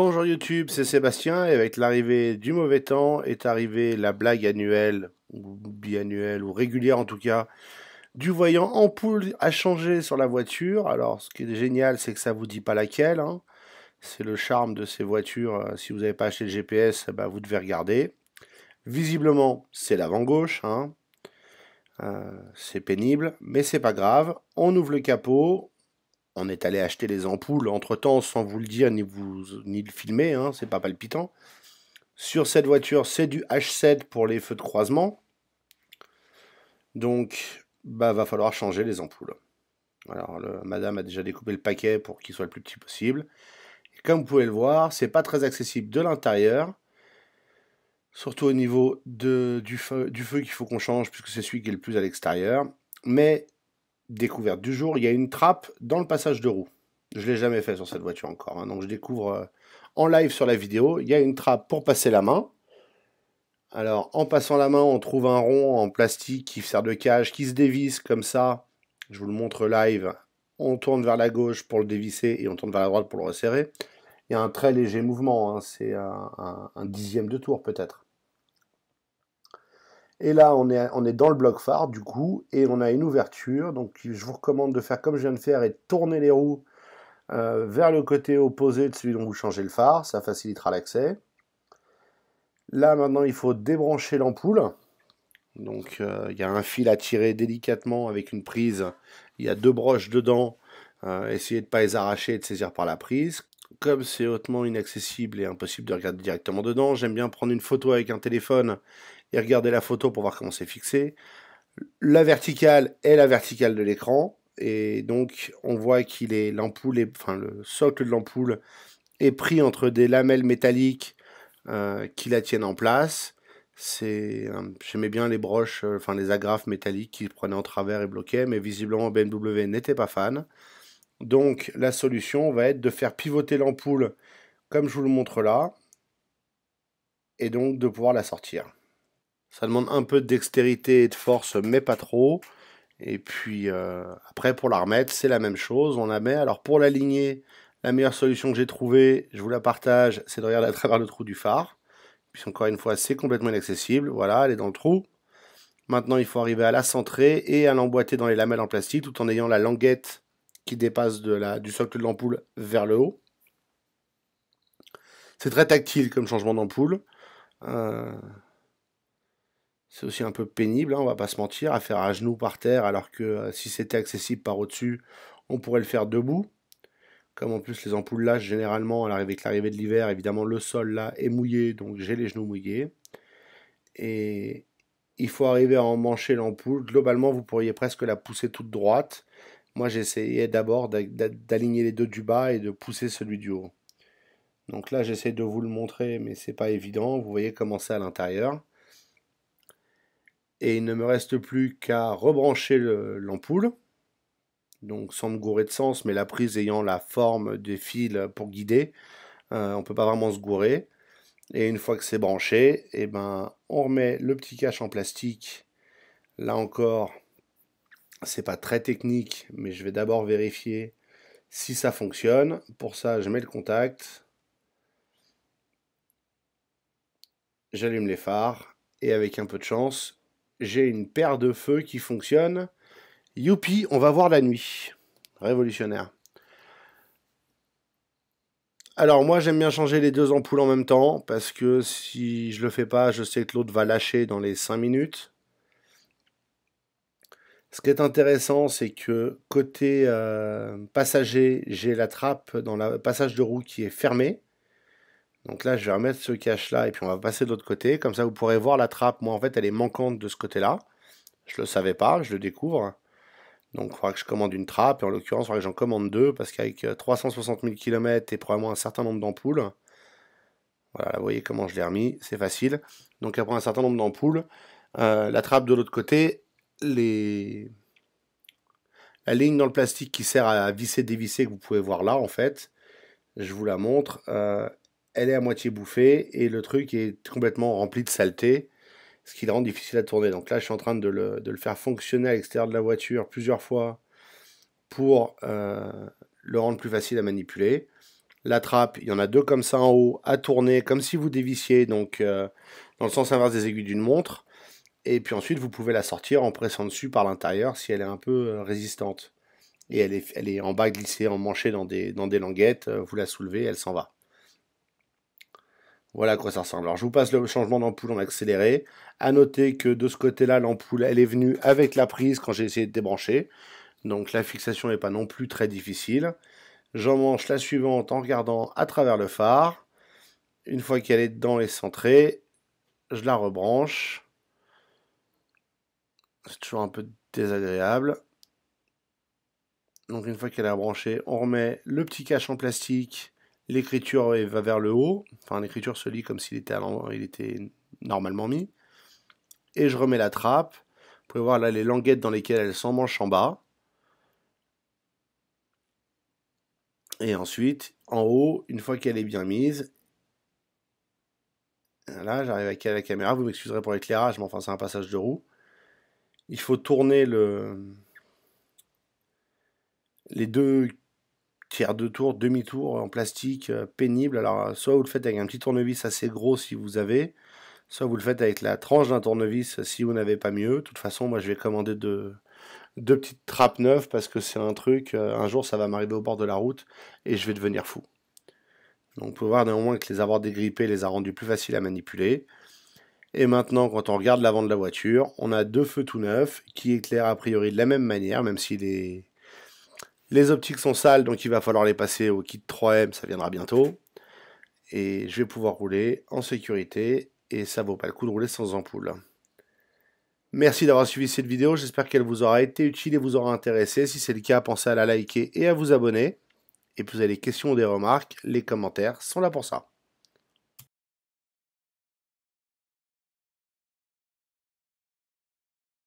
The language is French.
Bonjour YouTube, c'est Sébastien et avec l'arrivée du mauvais temps est arrivée la blague annuelle ou biannuelle ou régulière en tout cas du voyant ampoule à changer sur la voiture. Alors ce qui est génial c'est que ça vous dit pas laquelle, hein. C'est le charme de ces voitures. Si vous n'avez pas acheté le GPS, bah, vous devez regarder. Visiblement c'est l'avant gauche, hein. C'est pénible mais c'est pas grave. On ouvre le capot. On est allé acheter les ampoules entre-temps sans vous le dire ni le filmer, hein, c'est pas palpitant. Sur cette voiture, c'est du H7 pour les feux de croisement. Donc, bah, va falloir changer les ampoules. Alors, madame a déjà découpé le paquet pour qu'il soit le plus petit possible. Et comme vous pouvez le voir, c'est pas très accessible de l'intérieur. Surtout au niveau du feu qu'il faut qu'on change, puisque c'est celui qui est le plus à l'extérieur. Mais, découverte du jour, il y a une trappe dans le passage de roue. Je ne l'ai jamais fait sur cette voiture encore, hein, donc je découvre en live sur la vidéo. Il y a une trappe pour passer la main. Alors, en passant la main, on trouve un rond en plastique qui sert de cage, qui se dévisse comme ça. Je vous le montre live. On tourne vers la gauche pour le dévisser et on tourne vers la droite pour le resserrer. Il y a un très léger mouvement, hein, c'est un dixième de tour peut-être. Et là, on est dans le bloc phare du coup, et on a une ouverture. Donc, je vous recommande de faire comme je viens de faire et de tourner les roues vers le côté opposé de celui dont vous changez le phare. Ça facilitera l'accès. Là, maintenant, il faut débrancher l'ampoule. Donc il y a un fil à tirer délicatement avec une prise. Il y a deux broches dedans. Essayez de ne pas les arracher et de saisir par la prise. Comme c'est hautement inaccessible et impossible de regarder directement dedans, j'aime bien prendre une photo avec un téléphone et regarder la photo pour voir comment c'est fixé. La verticale est la verticale de l'écran. Et donc on voit enfin le socle de l'ampoule est pris entre des lamelles métalliques qui la tiennent en place. J'aimais bien les broches, enfin les agrafes métalliques qui prenaient en travers et bloquaient, mais visiblement BMW n'était pas fan. Donc la solution va être de faire pivoter l'ampoule comme je vous le montre là, et donc de pouvoir la sortir. Ça demande un peu de dextérité et de force, mais pas trop. Et puis après pour la remettre, c'est la même chose, on la met. Alors pour l'aligner, la meilleure solution que j'ai trouvée, je vous la partage, c'est de regarder à travers le trou du phare. Puis encore une fois, c'est complètement inaccessible. Voilà, elle est dans le trou. Maintenant, il faut arriver à la centrer et à l'emboîter dans les lamelles en plastique tout en ayant la languette qui dépasse du socle de l'ampoule vers le haut. C'est très tactile comme changement d'ampoule. C'est aussi un peu pénible, hein, on va pas se mentir, à faire à genoux par terre, alors que si c'était accessible par au-dessus, on pourrait le faire debout. Comme en plus les ampoules là, généralement, avec l'arrivée de l'hiver, évidemment le sol là est mouillé, donc j'ai les genoux mouillés. Et il faut arriver à emmancher l'ampoule. Globalement, vous pourriez presque la pousser toute droite. Moi, j'essayais d'abord d'aligner les deux du bas et de pousser celui du haut. Donc là, j'essaie de vous le montrer, mais c'est pas évident. Vous voyez comment c'est à l'intérieur. Et il ne me reste plus qu'à rebrancher l'ampoule. Donc sans me gourer de sens, mais la prise ayant la forme des fils pour guider, on ne peut pas vraiment se gourer. Et une fois que c'est branché, eh ben, on remet le petit cache en plastique. Là encore, c'est pas très technique, mais je vais d'abord vérifier si ça fonctionne. Pour ça, je mets le contact, j'allume les phares, et avec un peu de chance, j'ai une paire de feux qui fonctionne. Youpi, on va voir la nuit. Révolutionnaire. Alors moi j'aime bien changer les deux ampoules en même temps, parce que si je le fais pas, je sais que l'autre va lâcher dans les 5 minutes. Ce qui est intéressant, c'est que côté passager, j'ai la trappe dans le passage de roue qui est fermée. Donc là, je vais remettre ce cache-là et puis on va passer de l'autre côté. Comme ça, vous pourrez voir la trappe. Moi, en fait, elle est manquante de ce côté-là. Je ne le savais pas, je le découvre. Donc il faudra que je commande une trappe. Et en l'occurrence, il faudra que j'en commande deux parce qu'avec 360 000 km et probablement un certain nombre d'ampoules, voilà, vous voyez comment je l'ai remis, c'est facile. Donc après un certain nombre d'ampoules, la trappe de l'autre côté, la ligne dans le plastique qui sert à visser, dévisser, que vous pouvez voir là en fait, je vous la montre, elle est à moitié bouffée et le truc est complètement rempli de saleté, ce qui le rend difficile à tourner. Donc là je suis en train de le faire fonctionner à l'extérieur de la voiture plusieurs fois pour le rendre plus facile à manipuler. La trappe, il y en a deux comme ça en haut, à tourner, comme si vous dévissiez, donc dans le sens inverse des aiguilles d'une montre. Et puis ensuite, vous pouvez la sortir en pressant dessus par l'intérieur si elle est un peu résistante. Et elle est en bas glissée, emmanchée dans des languettes, vous la soulevez, elle s'en va. Voilà à quoi ça ressemble. Alors je vous passe le changement d'ampoule en accéléré. À noter que de ce côté-là, l'ampoule, elle est venue avec la prise quand j'ai essayé de débrancher. Donc la fixation n'est pas non plus très difficile. J'emmanche la suivante en regardant à travers le phare. Une fois qu'elle est dedans et centrée, je la rebranche. C'est toujours un peu désagréable. Donc une fois qu'elle est branchée, on remet le petit cache en plastique. L'écriture va vers le haut. Enfin, l'écriture se lit comme s'il était, il était normalement mis. Et je remets la trappe. Vous pouvez voir là les languettes dans lesquelles elle s'emmanche en bas. Et ensuite, en haut, une fois qu'elle est bien mise, là, j'arrive à la caméra. Vous m'excuserez pour l'éclairage, mais enfin, c'est un passage de roue. Il faut tourner les deux tiers de tour, demi-tour en plastique pénible. Alors, soit vous le faites avec un petit tournevis assez gros si vous avez, soit vous le faites avec la tranche d'un tournevis si vous n'avez pas mieux. De toute façon, moi, je vais commander deux petites trappes neuves parce que c'est un truc, un jour, ça va m'arriver au bord de la route et je vais devenir fou. Donc, vous pouvez voir néanmoins que les avoir dégrippés les a rendus plus faciles à manipuler. Et maintenant, quand on regarde l'avant de la voiture, on a deux feux tout neufs qui éclairent a priori de la même manière, même si les optiques sont sales, donc il va falloir les passer au kit 3M, ça viendra bientôt. Et je vais pouvoir rouler en sécurité, et ça vaut pas le coup de rouler sans ampoule. Merci d'avoir suivi cette vidéo, j'espère qu'elle vous aura été utile et vous aura intéressé. Si c'est le cas, pensez à la liker et à vous abonner. Et puis vous avez des questions ou des remarques, les commentaires sont là pour ça.